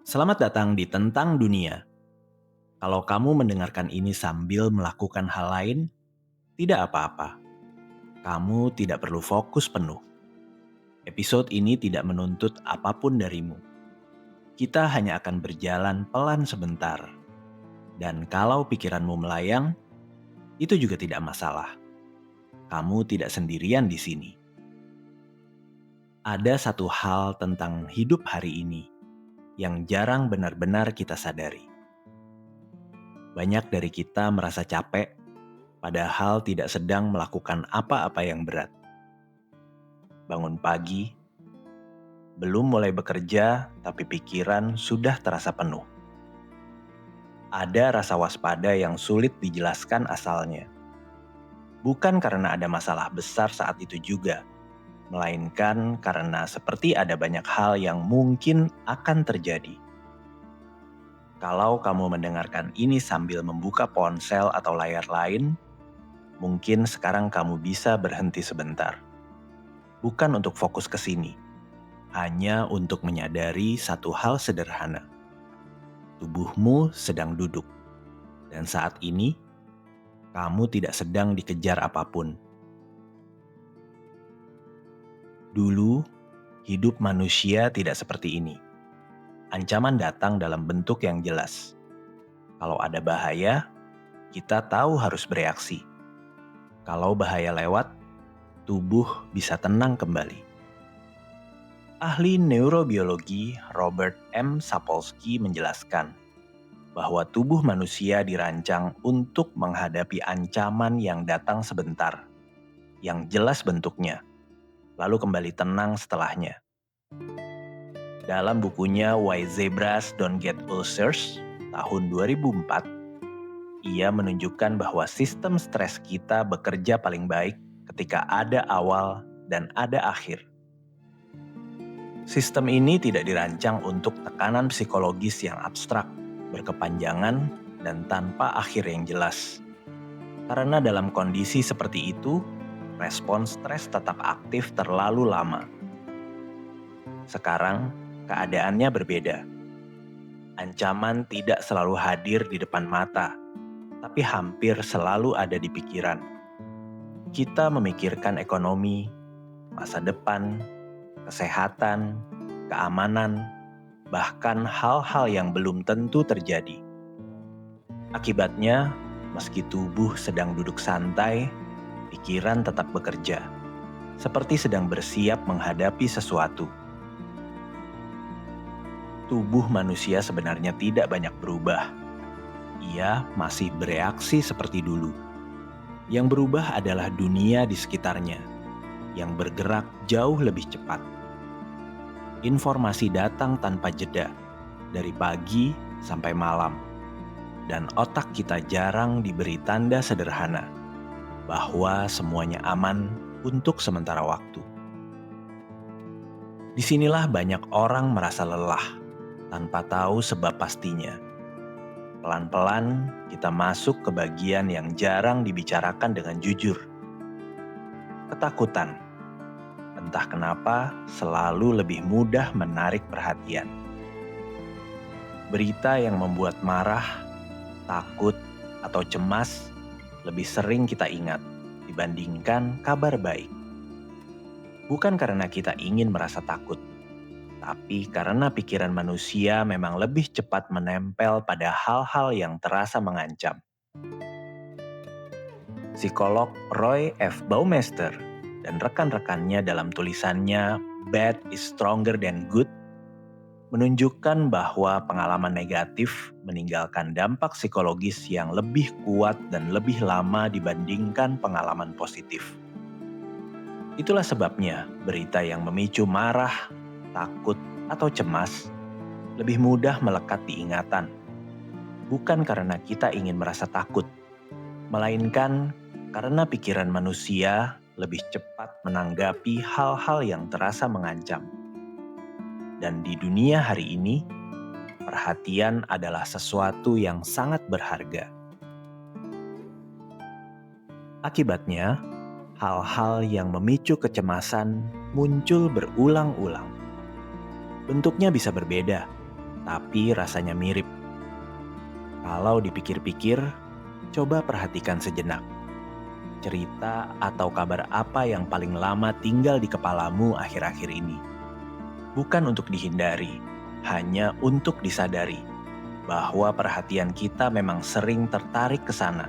Selamat datang di Tentang Dunia. Kalau kamu mendengarkan ini sambil melakukan hal lain, tidak apa-apa. Kamu tidak perlu fokus penuh. Episode ini tidak menuntut apapun darimu. Kita hanya akan berjalan pelan sebentar. Dan kalau pikiranmu melayang, itu juga tidak masalah. Kamu tidak sendirian di sini. Ada satu hal tentang hidup hari ini yang jarang benar-benar kita sadari. Banyak dari kita merasa capek padahal tidak sedang melakukan apa-apa yang berat. Bangun pagi, belum mulai bekerja, tapi pikiran sudah terasa penuh. Ada rasa waspada yang sulit dijelaskan asalnya. Bukan karena ada masalah besar saat itu juga, melainkan karena seperti ada banyak hal yang mungkin akan terjadi. Kalau kamu mendengarkan ini sambil membuka ponsel atau layar lain, mungkin sekarang kamu bisa berhenti sebentar. Bukan untuk fokus ke sini, hanya untuk menyadari satu hal sederhana. Tubuhmu sedang duduk, dan saat ini kamu tidak sedang dikejar apapun. Dulu, hidup manusia tidak seperti ini. Ancaman datang dalam bentuk yang jelas. Kalau ada bahaya, kita tahu harus bereaksi. Kalau bahaya lewat, tubuh bisa tenang kembali. Ahli neurobiologi Robert M. Sapolsky menjelaskan bahwa tubuh manusia dirancang untuk menghadapi ancaman yang datang sebentar, yang jelas bentuknya, lalu kembali tenang setelahnya. Dalam bukunya Why Zebras Don't Get Ulcers tahun 2004, ia menunjukkan bahwa sistem stres kita bekerja paling baik ketika ada awal dan ada akhir. Sistem ini tidak dirancang untuk tekanan psikologis yang abstrak, berkepanjangan, dan tanpa akhir yang jelas. Karena dalam kondisi seperti itu, respon stres tetap aktif terlalu lama. Sekarang, keadaannya berbeda. Ancaman tidak selalu hadir di depan mata, tapi hampir selalu ada di pikiran. Kita memikirkan ekonomi, masa depan, kesehatan, keamanan, bahkan hal-hal yang belum tentu terjadi. Akibatnya, meski tubuh sedang duduk santai, pikiran tetap bekerja, seperti sedang bersiap menghadapi sesuatu. Tubuh manusia sebenarnya tidak banyak berubah. Ia masih bereaksi seperti dulu. Yang berubah adalah dunia di sekitarnya, yang bergerak jauh lebih cepat. Informasi datang tanpa jeda, dari pagi sampai malam. Dan otak kita jarang diberi tanda sederhana bahwa semuanya aman untuk sementara waktu. Disinilah banyak orang merasa lelah tanpa tahu sebab pastinya. Pelan-pelan kita masuk ke bagian yang jarang dibicarakan dengan jujur. Ketakutan. Entah kenapa selalu lebih mudah menarik perhatian. Berita yang membuat marah, takut, atau cemas lebih sering kita ingat dibandingkan kabar baik. Bukan karena kita ingin merasa takut, tapi karena pikiran manusia memang lebih cepat menempel pada hal-hal yang terasa mengancam. Psikolog Roy F. Baumeister dan rekan-rekannya dalam tulisannya Bad is Stronger Than Good menunjukkan bahwa pengalaman negatif meninggalkan dampak psikologis yang lebih kuat dan lebih lama dibandingkan pengalaman positif. Itulah sebabnya berita yang memicu marah, takut, atau cemas lebih mudah melekat di ingatan. Bukan karena kita ingin merasa takut, melainkan karena pikiran manusia lebih cepat menanggapi hal-hal yang terasa mengancam. Dan di dunia hari ini, perhatian adalah sesuatu yang sangat berharga. Akibatnya, hal-hal yang memicu kecemasan muncul berulang-ulang. Bentuknya bisa berbeda, tapi rasanya mirip. Kalau dipikir-pikir, coba perhatikan sejenak. Cerita atau kabar apa yang paling lama tinggal di kepalamu akhir-akhir ini? Bukan untuk dihindari, hanya untuk disadari bahwa perhatian kita memang sering tertarik ke sana.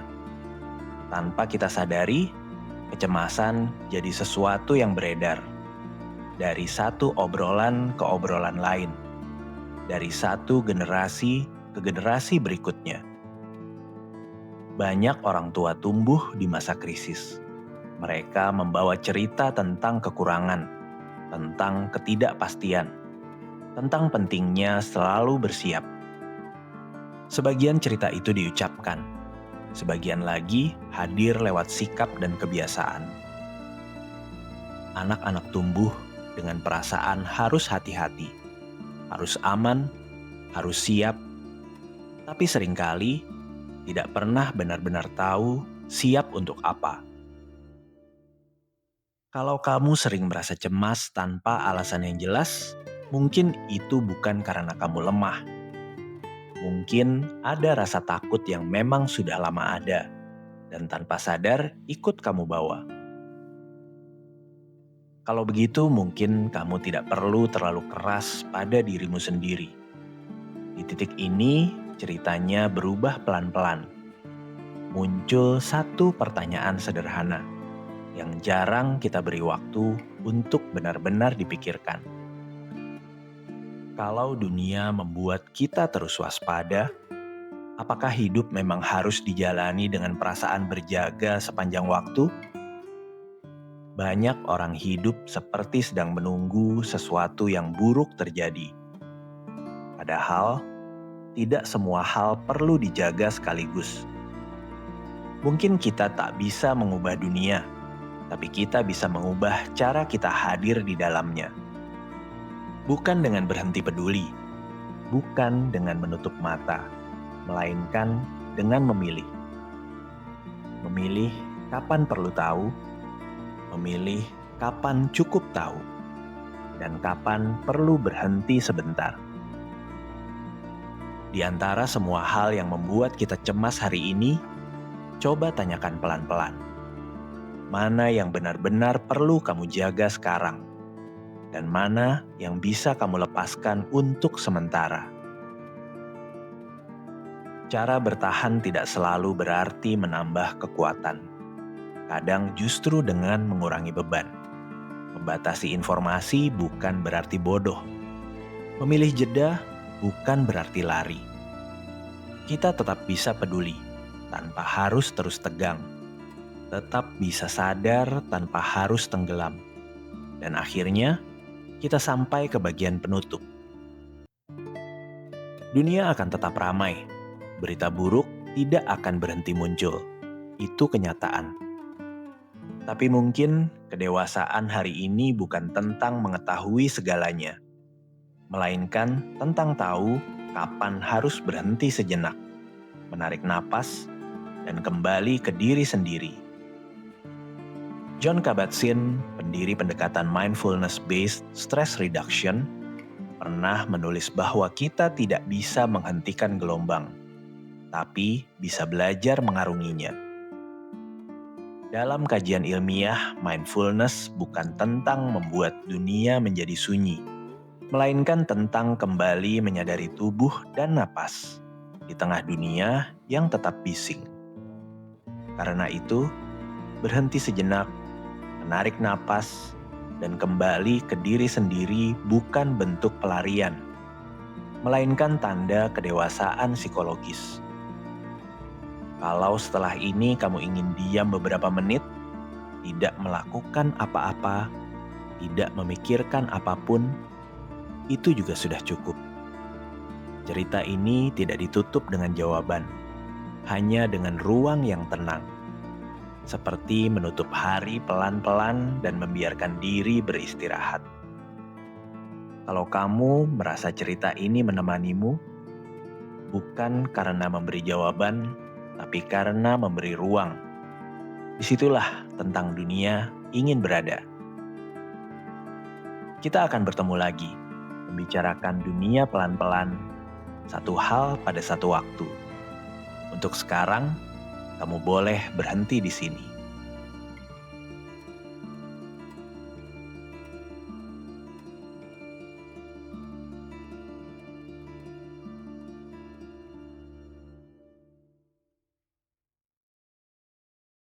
Tanpa kita sadari, kecemasan jadi sesuatu yang beredar. Dari satu obrolan ke obrolan lain. Dari satu generasi ke generasi berikutnya. Banyak orang tua tumbuh di masa krisis. Mereka membawa cerita tentang kekurangan, tentang ketidakpastian, tentang pentingnya selalu bersiap. Sebagian cerita itu diucapkan, sebagian lagi hadir lewat sikap dan kebiasaan. Anak-anak tumbuh dengan perasaan harus hati-hati, harus aman, harus siap, tapi seringkali tidak pernah benar-benar tahu siap untuk apa. Kalau kamu sering merasa cemas tanpa alasan yang jelas, mungkin itu bukan karena kamu lemah. Mungkin ada rasa takut yang memang sudah lama ada, dan tanpa sadar ikut kamu bawa. Kalau begitu mungkin kamu tidak perlu terlalu keras pada dirimu sendiri. Di titik ini, ceritanya berubah pelan-pelan. Muncul satu pertanyaan sederhana yang jarang kita beri waktu untuk benar-benar dipikirkan. Kalau dunia membuat kita terus waspada, apakah hidup memang harus dijalani dengan perasaan berjaga sepanjang waktu? Banyak orang hidup seperti sedang menunggu sesuatu yang buruk terjadi. Padahal, tidak semua hal perlu dijaga sekaligus. Mungkin kita tak bisa mengubah dunia, tapi kita bisa mengubah cara kita hadir di dalamnya. Bukan dengan berhenti peduli, bukan dengan menutup mata, melainkan dengan memilih. Memilih kapan perlu tahu, memilih kapan cukup tahu, dan kapan perlu berhenti sebentar. Di antara semua hal yang membuat kita cemas hari ini, coba tanyakan pelan-pelan. Mana yang benar-benar perlu kamu jaga sekarang? Dan mana yang bisa kamu lepaskan untuk sementara? Cara bertahan tidak selalu berarti menambah kekuatan. Kadang justru dengan mengurangi beban. Membatasi informasi bukan berarti bodoh. Memilih jeda bukan berarti lari. Kita tetap bisa peduli, tanpa harus terus tegang. Tetap bisa sadar tanpa harus tenggelam. Dan akhirnya, kita sampai ke bagian penutup. Dunia akan tetap ramai. Berita buruk tidak akan berhenti muncul. Itu kenyataan. Tapi mungkin kedewasaan hari ini bukan tentang mengetahui segalanya, melainkan tentang tahu kapan harus berhenti sejenak, menarik napas, dan kembali ke diri sendiri. Jon Kabat-Zinn, pendiri pendekatan mindfulness-based stress reduction, pernah menulis bahwa kita tidak bisa menghentikan gelombang, tapi bisa belajar mengarunginya. Dalam kajian ilmiah, mindfulness bukan tentang membuat dunia menjadi sunyi, melainkan tentang kembali menyadari tubuh dan napas di tengah dunia yang tetap bising. Karena itu, berhenti sejenak, menarik napas, dan kembali ke diri sendiri bukan bentuk pelarian, melainkan tanda kedewasaan psikologis. Kalau setelah ini kamu ingin diam beberapa menit, tidak melakukan apa-apa, tidak memikirkan apapun, itu juga sudah cukup. Cerita ini tidak ditutup dengan jawaban, hanya dengan ruang yang tenang. Seperti menutup hari pelan-pelan dan membiarkan diri beristirahat. Kalau kamu merasa cerita ini menemanimu, bukan karena memberi jawaban, tapi karena memberi ruang. Disitulah tentang dunia ingin berada. Kita akan bertemu lagi, membicarakan dunia pelan-pelan, satu hal pada satu waktu. Untuk sekarang, kamu boleh berhenti di sini.